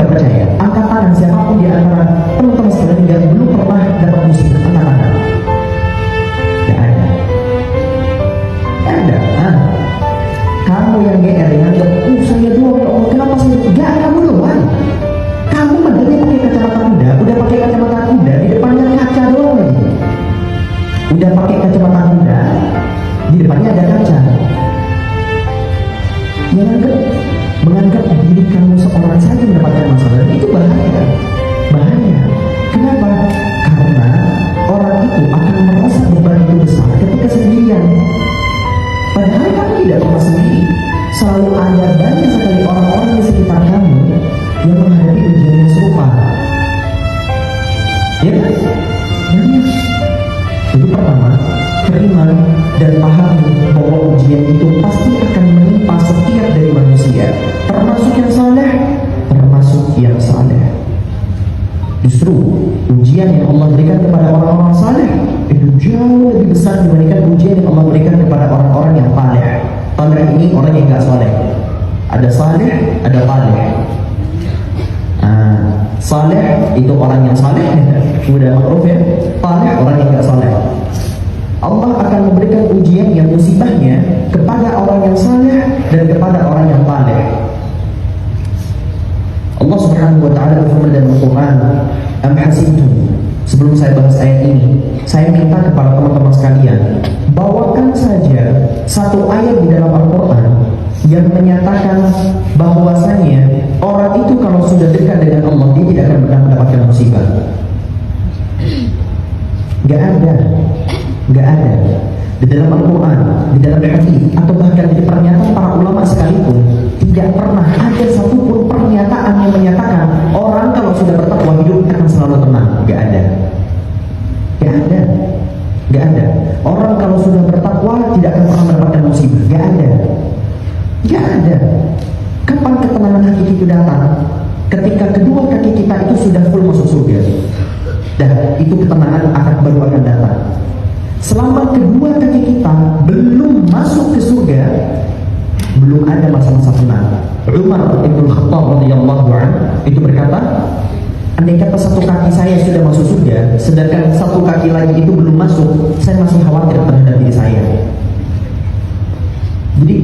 percaya. Angkat tangan siapapun di antara teman-teman sekalian yang belum pernah dapat musibah, angkat tangan. Gak ada. Gak ada. Kamu yang GR yang anggap, saya doang ya Allah, kenapa saya? Gak, kamu doang. Kamu padahal pakai kacamata kuda, udah pakai kacamata kuda, di depannya kaca doang lagi. Udah pakai kacamata kuda, di depannya ada kaca. Menganggap diri kamu seorang saja mendapatkan masalah, itu bahaya. Bahaya. Kenapa? Karena orang itu akan merasa beban itu besar ketika sendirian. Padahal kamu tidak pernah sendiri. Selalu ada banyak sekali orang-orang di sekitar kamu yang menghadapi ujian yang serupa. Ya kan? Banyak. Jadi pertama, terima dan pahami bahwa ujian itu pasti akan menimpa setiap dari manusia, termasuk yang saleh, termasuk yang saleh. Justru ujian yang Allah berikan kepada orang-orang saleh itu jauh lebih besar dibandingkan ujian yang Allah berikan kepada orang-orang yang taleh. Taleh ini orang yang gak saleh. Ada saleh, ada taleh. Saleh itu orang yang saleh, udah ma'ruf ya. Taleh orang yang gak saleh. Allah akan memberikan ujian yang musibahnya kepada orang yang saleh dan kepada orang yang taleh. Allah Subhanahu wa taala berfirman dalam Al-Qur'an, "Am hasibtum." Sebelum saya bahas ayat ini, saya minta kepada teman-teman sekalian, bawakan saja satu ayat di dalam Al-Qur'an yang menyatakan bahwasanya orang itu kalau sudah dekat dengan Allah, dia tidak akan pernah mendapatkan musibah. Gak ada. Gak ada. Di dalam Al-Quran, di dalam hadis, atau bahkan di pernyataan para ulama sekalipun, tidak pernah ada satupun pernyataan yang menyatakan orang kalau sudah bertakwa hidup akan selalu tenang. Gak ada. Gak ada. Gak ada. Orang kalau sudah bertakwa tidak akan pernah mendapatkan musibah. Gak ada. Gak ada. Kapan ketenangan hakiki itu datang? Ketika kedua kaki kita itu sudah full masuk surga. Dan itu ketenangan baru akan datang. Selama kedua kaki kita belum masuk ke surga, belum ada masa-masa tenang. Umar Ibn Khattab radhiyallahu anhu itu berkata, andai kata satu kaki saya sudah masuk surga, sedangkan satu kaki lagi itu belum masuk, saya masih khawatir terhadap diri saya. Jadi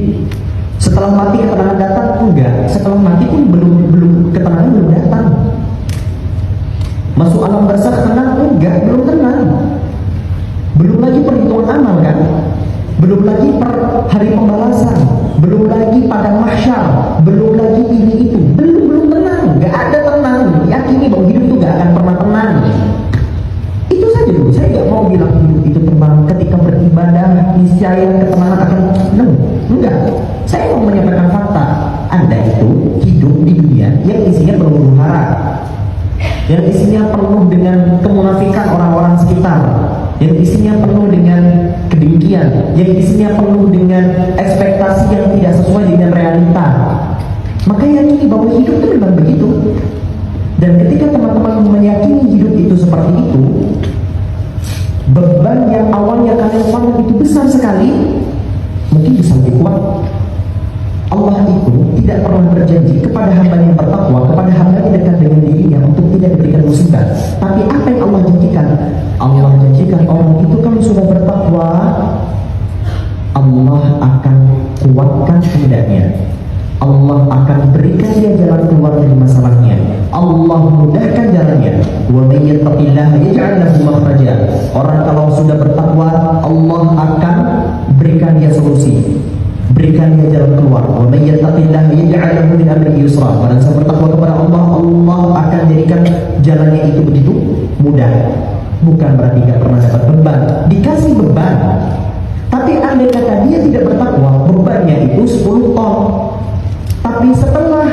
setelah mati ketenangan datang? Enggak. Setelah mati pun belum ketenangan belum datang. Masuk alam barzakh tenang? Enggak, belum tenang. Belum lagi perhitungan amal kan? Belum lagi per hari pembalasan, belum lagi padang mahsyar, belum lagi ini itu, belum tenang, nggak ada tenang. Yakini bahwa hidup itu nggak akan pernah tenang. Itu saja dulu. Saya nggak mau bilang hidup itu tenang. Ketika beribadah, niscaya ketenangan akan enggak. Saya mau menyampaikan fakta. Anda itu hidup di dunia yang isinya penuh hara, yang isinya penuh dengan kemunafikan orang-orang sekitar, yang isinya penuh dengan kedengkian, yang isinya penuh dengan ekspektasi yang tidak sesuai dengan realita. Maka yakini bahwa hidup itu memang begitu. Dan ketika teman-teman meyakini hidup itu seperti itu, beban yang awalnya kalian pandang itu besar sekali, mungkin bisa lebih kuat. Allah itu tidak pernah berjanji kepada hamba yang bertakwa, kepada hamba yang dekat dengan dirinya untuk tidak diberikan musibah. Tapi apa yang Allah janjikan? Allah janjikan orang itu kalau sudah bertakwa, Allah akan kuatkan hendaknya. Allah akan berikan dia jalan keluar dari masalahnya. Allah mudahkan jalannya. Wa may yattaqillaha yaj'al lahu makhraja. Orang kalau sudah bertakwa, Allah akan berikan dia solusi, berikan dia jalan keluar. Wa may yattaqillaha yaj'al lahu min amrihi yusra. Barang siapa bertakwa kepada Allah, Allah akan jadikan jalannya itu begitu mudah. Bukan berarti tidak pernah dapat beban, dikasih beban. Tapi andai kata dia tidak bertakwa, bebannya itu 10 ton. Tapi setelah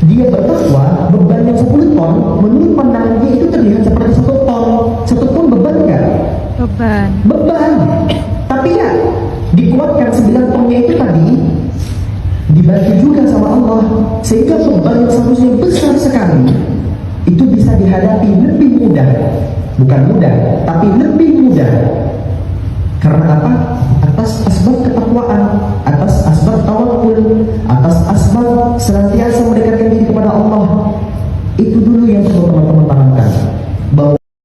dia bertakwa, beban yang 10 ton menurut pandangan dia itu terlihat seperti 1 ton. 1 ton beban enggak? Beban. Tapi ya dikuatkan 9 tonnya itu tadi, dibantu juga sama Allah, sehingga beban yang seharusnya besar sekali itu bisa dihadapi lebih mudah. Bukan mudah, tapi lebih mudah. Karena apa? Atas asbab ketakwaan, atas asbab tawakul, atas asbab senantiasa mendekatkan diri kepada Allah. yang perlu teman-teman tanamkan.